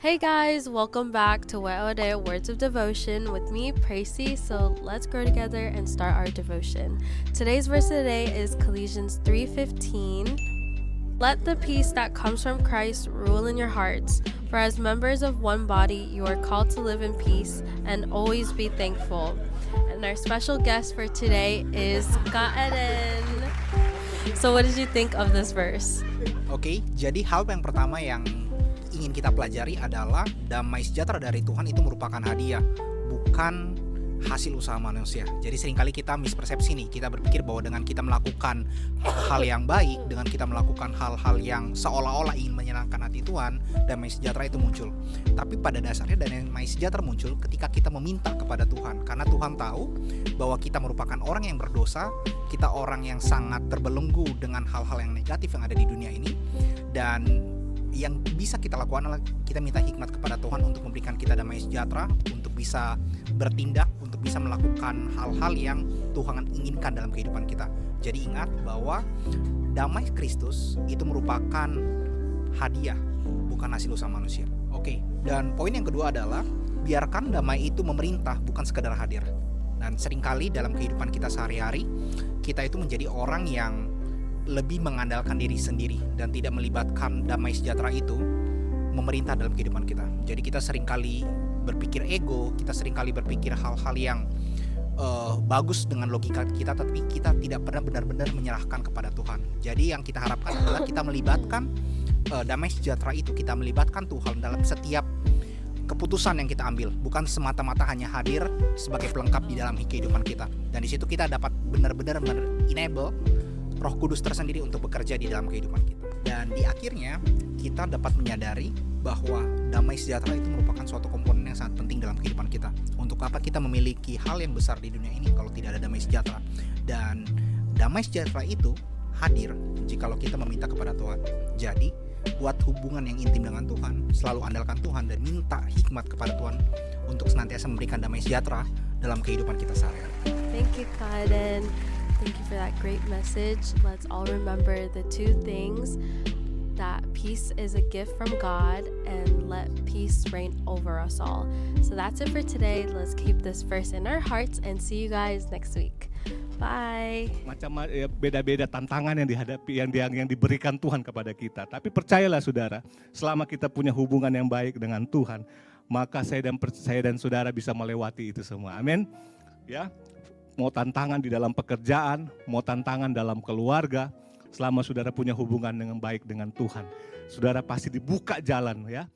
Hey guys, welcome back to Weode Words of Devotion with me, Pracy. So let's grow together and start our devotion. Today's verse of the day is Colossians 3:15. Let the peace that comes from Christ rule in your hearts, for as members of one body, you are called to live in peace and always be thankful. And our special guest for today is Kak Eden. So what did you think of this verse? Oke, jadi hal yang pertama yang ingin kita pelajari adalah damai sejahtera dari Tuhan itu merupakan hadiah, bukan hasil usaha manusia. Jadi seringkali kita mispersepsi nih, kita berpikir bahwa dengan kita melakukan hal yang baik, dengan kita melakukan hal-hal yang seolah-olah ingin menyenangkan hati Tuhan, damai sejahtera itu muncul. Tapi pada dasarnya damai sejahtera muncul ketika kita meminta kepada Tuhan, karena Tuhan tahu bahwa kita merupakan orang yang berdosa, kita orang yang sangat terbelenggu dengan hal-hal yang negatif yang ada di dunia ini, dan yang bisa kita lakukan adalah kita minta hikmat kepada Tuhan untuk memberikan kita damai sejahtera, untuk bisa bertindak, untuk bisa melakukan hal-hal yang Tuhan inginkan dalam kehidupan kita. Jadi ingat bahwa damai Kristus itu merupakan hadiah, bukan hasil usaha manusia. Oke, dan poin yang kedua adalah biarkan damai itu memerintah, bukan sekedar hadir. Dan seringkali dalam kehidupan kita sehari-hari, kita itu menjadi orang yang lebih mengandalkan diri sendiri dan tidak melibatkan damai sejahtera itu memerintah dalam kehidupan kita. Jadi kita seringkali berpikir ego, kita seringkali berpikir hal-hal yang bagus dengan logika kita, tapi kita tidak pernah benar-benar menyerahkan kepada Tuhan. Jadi yang kita harapkan adalah kita melibatkan damai sejahtera itu, kita melibatkan Tuhan dalam setiap keputusan yang kita ambil, bukan semata-mata hanya hadir sebagai pelengkap di dalam kehidupan kita. Dan di situ kita dapat benar-benar enable Roh Kudus tersendiri untuk bekerja di dalam kehidupan kita. Dan di akhirnya kita dapat menyadari bahwa damai sejahtera itu merupakan suatu komponen yang sangat penting dalam kehidupan kita. Untuk apa kita memiliki hal yang besar di dunia ini kalau tidak ada damai sejahtera? Dan damai sejahtera itu hadir jikalau kita meminta kepada Tuhan. Jadi buat hubungan yang intim dengan Tuhan, selalu andalkan Tuhan dan minta hikmat kepada Tuhan untuk senantiasa memberikan damai sejahtera dalam kehidupan kita sehari-hari. Thank you, Kak Eden. Thank you for that great message. Let's all remember the two things, that peace is a gift from God and let peace reign over us all. So that's it for today. Let's keep this verse in our hearts and see you guys next week. Bye. Beda-beda tantangan yang dihadapi, yang diberikan Tuhan kepada kita. Tapi percayalah saudara, selama kita punya hubungan yang baik dengan Tuhan, maka saya dan saudara bisa melewati itu semua. Amin. Ya. Mau tantangan di dalam pekerjaan, mau tantangan dalam keluarga, selama saudara punya hubungan dengan baik dengan Tuhan, saudara pasti dibuka jalan ya.